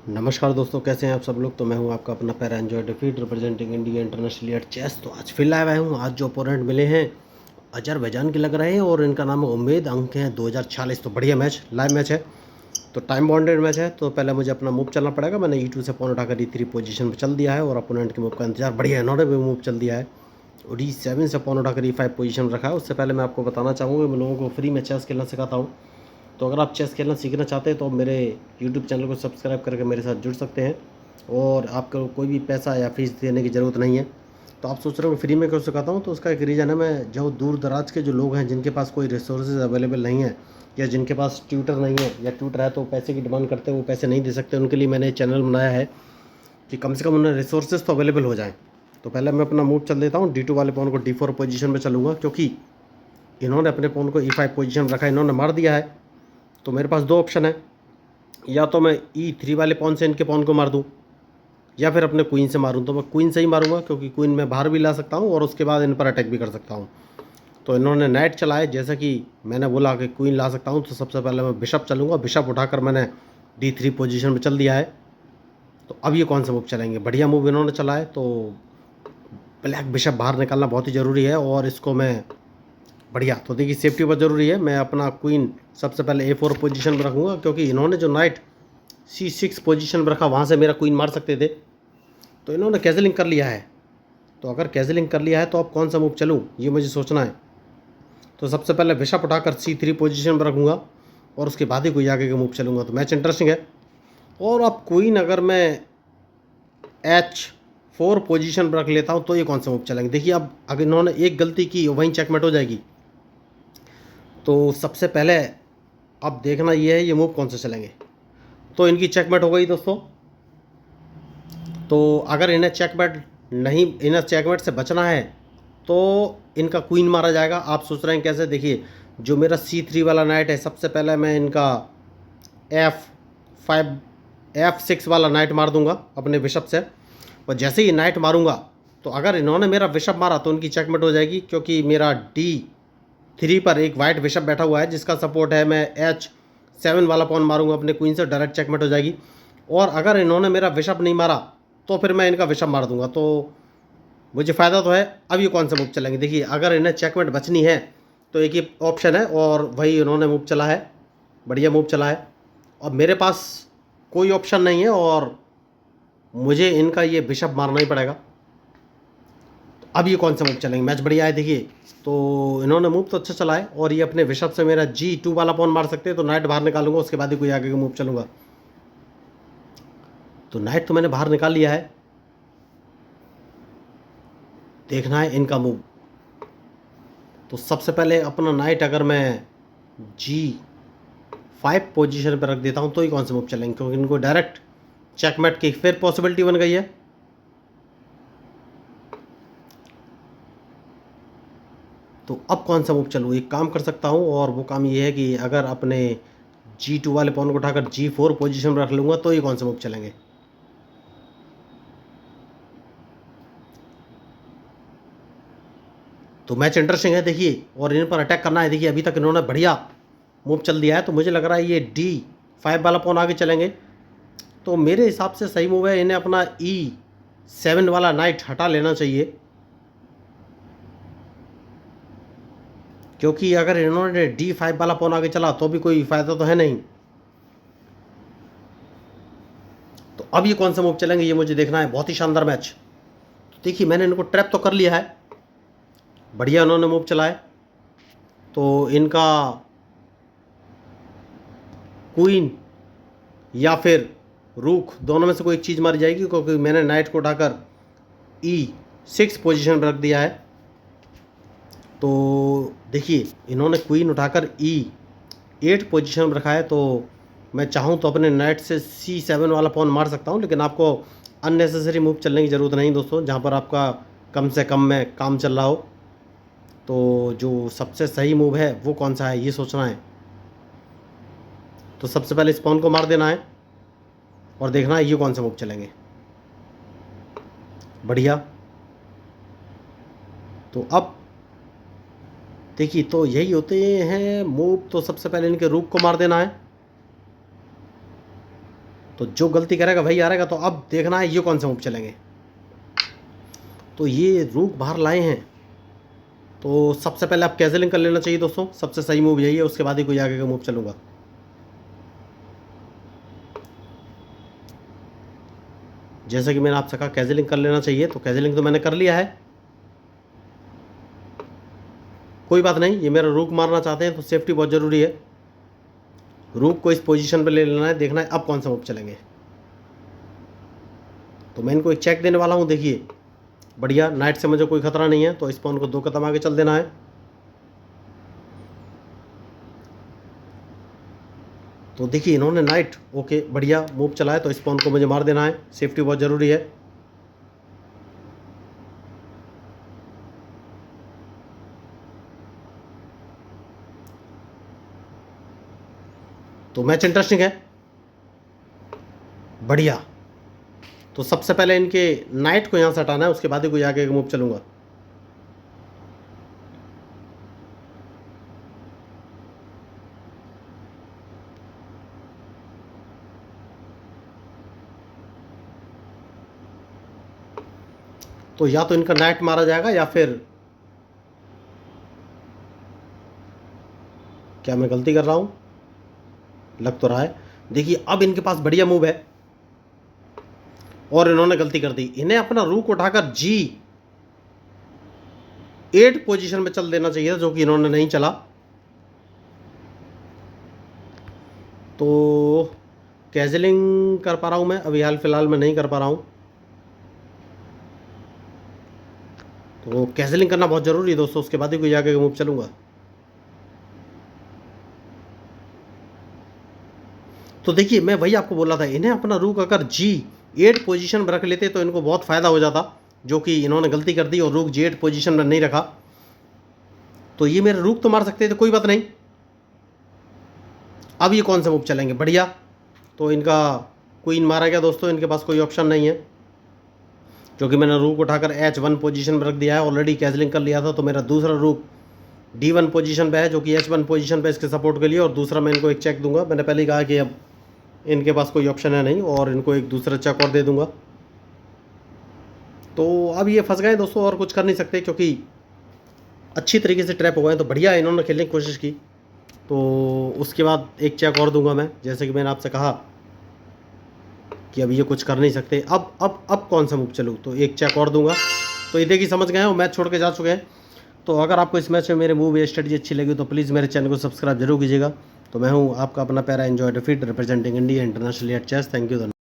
नमस्कार दोस्तों, कैसे हैं आप सब लोग। तो मैं हूं आपका अपना पैरा एंजॉय डिफीट representing India international at chess. तो आज फिर लाइव आया हूं। आज जो अपोनेंट मिले हैं अजरबैजान के लग रहे हैं और इनका नाम है उम्मीद। अंक हैं 2046। तो बढ़िया मैच, लाइव मैच है, तो टाइम बाउंडेड मैच है। तो पहले मुझे अपना मूव चलना पड़ेगा। मैंने E2 से पॉन उठाकर E3 पोजीशन पर चल दिया है और अपोनेंट के मूव का इंतजार। बढ़िया, इन्होंने भी मूव चल दिया है और E7 से पॉन उठाकर E5 पोजीशन रखा है। उससे पहले मैं आपको बताना चाहूँगा, मैं लोगों को फ्री में चेस खेलना सिखाता हूँ। तो अगर आप चेस खेलना सीखना चाहते हैं तो मेरे यूट्यूब चैनल को सब्सक्राइब करके मेरे साथ जुड़ सकते हैं और आपको कोई भी पैसा या फीस देने की ज़रूरत नहीं है। तो आप सोच रहे हो फ्री में क्यों सिखाता हूँ, तो उसका एक रीज़न है। मैं जो दूर दराज के जो लोग हैं जिनके पास कोई रिसोर्सेज अवेलेबल नहीं है या जिनके पास ट्यूटर नहीं है या ट्यूटर है तो पैसे की डिमांड करते हैं, वो पैसे नहीं दे सकते, उनके लिए मैंने चैनल बनाया है कि कम से कम उन्हें रिसोर्सेज तो अवेलेबल हो जाएँ। तो पहले मैं अपना मूव चल देता हूँ। D2 वाले पॉन को D4 पोजीशन में चलूँगा क्योंकि इन्होंने अपने पॉन को E5 पोजीशन रखा है, इन्होंने मार दिया है। तो मेरे पास दो ऑप्शन है, या तो मैं E3 वाले पॉन से इनके पॉन को मार दूं या फिर अपने क्वीन से मारूं। तो मैं क्वीन से ही मारूंगा क्योंकि क्वीन मैं बाहर भी ला सकता हूं और उसके बाद इन पर अटैक भी कर सकता हूं। तो इन्होंने नाइट चलाया, जैसा कि मैंने बोला कि क्वीन ला सकता हूं, तो सबसे पहले मैं बिशप चलूँगा। बिशप उठाकर मैंने D3 पोजीशन में चल दिया है। तो अब ये कौन सा मूव चलाएंगे, बढ़िया मूव इन्होंने चला है। तो ब्लैक बिशप बाहर निकालना बहुत ही ज़रूरी है और इसको मैं बढ़िया, तो देखिए सेफ्टी बहुत ज़रूरी है। मैं अपना क्वीन सबसे पहले A4 पोजीशन में रखूँगा क्योंकि इन्होंने जो नाइट C6 पोजीशन में रखा, वहाँ से मेरा क्वीन मार सकते थे। तो इन्होंने कैजलिंग कर लिया है। तो अगर कैजलिंग कर लिया है तो अब कौन सा मूव चलूँ, ये मुझे सोचना है। तो सबसे पहले बिशप उठाकर C3 पोजीशन में रखूँगा और उसके बाद ही कोई आगे का मूव चलूँगा। तो मैच इंटरेस्टिंग है। और अब क्वीन अगर मैं H4 पोजीशन पर रख लेता हूँ तो ये कौन सा मूव चलेंगे। देखिए अब अगर इन्होंने एक गलती की वहीं चेकमेट हो जाएगी। तो सबसे पहले अब देखना ये है ये मूव कौन से चलेंगे। तो इनकी चेकमेट हो गई दोस्तों। तो अगर इन्हें चेकमेट नहीं, इन्हें चेकमेट से बचना है तो इनका क्वीन मारा जाएगा। आप सोच रहे हैं कैसे, देखिए जो मेरा C3 वाला नाइट है, सबसे पहले मैं इनका F5 F6 वाला नाइट मार दूंगा अपने बिशप से। और जैसे ही नाइट मारूंगा तो अगर इन्होंने मेरा बिशप मारा तो उनकी चेकमेट हो जाएगी क्योंकि मेरा D3 पर एक वाइट बिशप बैठा हुआ है जिसका सपोर्ट है। मैं H7 वाला पॉन मारूंगा अपने क्वीन से, डायरेक्ट चेकमेट हो जाएगी। और अगर इन्होंने मेरा बिशप नहीं मारा तो फिर मैं इनका बिशप मार दूंगा, तो मुझे फ़ायदा तो है। अब ये कौन सा मूव चलेंगे, देखिए अगर इन्हें चेकमेट बचनी है तो एक ही ऑप्शन है और वही इन्होंने मूव चला है। बढ़िया मूव चला है। अब मेरे पास कोई ऑप्शन नहीं है और मुझे इनका ये बिशप मारना ही पड़ेगा। तो अब ये कौन सा मूव चलेंगे, मैच बढ़िया है। देखिए तो इन्होंने मूव तो अच्छा चला है और ये अपने बिशप से मेरा G2 वाला पॉन मार सकते हैं। तो नाइट बाहर निकालूंगा, उसके बाद ही कोई आगे का मूव चलूंगा। तो नाइट तो मैंने बाहर निकाल लिया है, देखना है इनका मूव। तो सबसे पहले अपना नाइट अगर मैं G5 पोजीशन पर रख देता हूं तो ही कौन से मूव चलेंगे क्योंकि इनको डायरेक्ट चेकमेट की फिर पॉसिबिलिटी बन गई है। तो अब कौन सा मूव चलूँ, एक काम कर सकता हूं और वो काम ये है कि अगर अपने G2 वाले पॉन को उठाकर G4 पोजीशन पर रख लूँगा तो ये कौन सा मूव चलेंगे। तो मैच इंटरेस्टिंग है देखिए, और इन पर अटैक करना है। देखिए अभी तक इन्होंने बढ़िया मूव चल दिया है, तो मुझे लग रहा है ये D5 वाला पॉन आगे चलेंगे। तो मेरे हिसाब से सही मूव है, इन्हें अपना E7 वाला नाइट हटा लेना चाहिए क्योंकि अगर इन्होंने D5 वाला पॉन आगे चला तो भी कोई फ़ायदा तो है नहीं। तो अब ये कौन सा मूव चलेंगे ये मुझे देखना है। बहुत ही शानदार मैच। तो देखिए मैंने इनको ट्रैप तो कर लिया है, बढ़िया उन्होंने मूव चला है। तो इनका क्वीन या फिर रूक दोनों में से कोई एक चीज़ मारी जाएगी क्योंकि मैंने नाइट को उठाकर E6 पोजीशन पर रख दिया है। तो देखिए इन्होंने क्वीन उठाकर E8 पोजीशन पर रखा है। तो मैं चाहूँ तो अपने नाइट से C7 वाला पॉन मार सकता हूँ, लेकिन आपको अननेसेसरी मूव चलने की ज़रूरत नहीं दोस्तों, जहाँ पर आपका कम से कम में काम चल रहा हो। तो जो सबसे सही मूव है वो कौन सा है ये सोचना है। तो सबसे पहले इस पॉन को मार देना है और देखना है ये कौन से मूव चलेंगे। बढ़िया। तो अब देखिए तो यही होते हैं मूव। तो सबसे पहले इनके रूक को मार देना है तो जो गलती करेगा वही हारेगा। तो अब देखना है ये कौन सा मूव चलेंगे। तो ये रूक बाहर लाए हैं, तो सबसे पहले आप कैजलिंग कर लेना चाहिए दोस्तों, सबसे सही मूव यही है, उसके बाद ही कोई आगे का मूव चलूँगा। जैसे कि मैंने आपसे कहा कैजलिंग कर लेना चाहिए, तो कैजलिंग तो मैंने कर लिया है। कोई बात नहीं, ये मेरा रूक मारना चाहते हैं तो सेफ्टी बहुत ज़रूरी है। रूक को इस पोजीशन पे ले लेना है, देखना है अब कौन सा मूव चलेंगे। तो मैं इनको एक चेक देने वाला हूँ। देखिए बढ़िया, नाइट से मुझे कोई खतरा नहीं है, तो इस पॉन को 2 कदम आगे चल देना है। तो देखिए इन्होंने नाइट, ओके बढ़िया मूव चला है, तो इस पॉन को मुझे मार देना है, सेफ्टी बहुत ज़रूरी है। तो मैच इंटरेस्टिंग है, बढ़िया। तो सबसे पहले इनके नाइट को यहाँ से हटाना है, उसके बाद ही कोई आगे का मूव चलूँगा। तो या तो इनका नाइट मारा जाएगा या फिर, क्या मैं गलती कर रहा हूँ? लग तो रहा है। देखिए अब इनके पास बढ़िया मूव है और इन्होंने गलती कर दी। इन्हें अपना रूक उठाकर G8 पोजीशन में चल देना चाहिए था, जो कि इन्होंने नहीं चला। तो कैजलिंग कर पा रहा हूँ मैं अभी, हाल फिलहाल में नहीं कर पा रहा हूँ। तो कैजलिंग करना बहुत ज़रूरी है दोस्तों, उसके बाद ही कोई आगे का मूव चलूँगा। तो देखिए मैं वही आपको बोल रहा था, इन्हें अपना रूक अगर G8 पोजीशन में रख लेते तो इनको बहुत फ़ायदा हो जाता, जो कि इन्होंने गलती कर दी और रूक G8 पोजीशन में नहीं रखा। तो ये मेरे रूक तो मार सकते थे, कोई बात नहीं। अब ये कौन सा मूव चलेंगे, बढ़िया। तो इनका क्वीन मारा गया दोस्तों, इनके पास कोई ऑप्शन नहीं है, क्योंकि मैंने रूक उठाकर H1 पोजीशन में रख दिया है, ऑलरेडी कैजलिंग कर लिया था। तो मेरा दूसरा रूक D1 पोजीशन पे है, जो कि H1 पोजीशन पे इसके सपोर्ट के लिए, और दूसरा मैं इनको एक चेक दूंगा। मैंने पहले ही कहा कि अब इनके पास कोई ऑप्शन है नहीं, और इनको एक दूसरा चेक और दे दूंगा। तो अब ये फंस गए दोस्तों, और कुछ कर नहीं सकते, क्योंकि अच्छी तरीके से ट्रैप हो गए। तो बढ़िया इन्होंने खेलने की कोशिश की, तो उसके बाद एक चेक और दूंगा मैं, जैसे कि मैंने आपसे कहा कि अब ये कुछ कर नहीं सकते। अब कौन सा मूव चलूँ, तो एक चेक और दूंगा। तो ये देखिए समझ गए हैं, मैच छोड़ के जा चुके हैं। तो अगर आपको इस मैच में मेरे मूव या स्ट्रेटजी अच्छी लगी तो प्लीज़ मेरे चैनल को सब्सक्राइब जरूर कीजिएगा। तो मैं हूँ आपका अपना पैरा एंजॉय डिफीट, representing India internationally at chess. Thank you.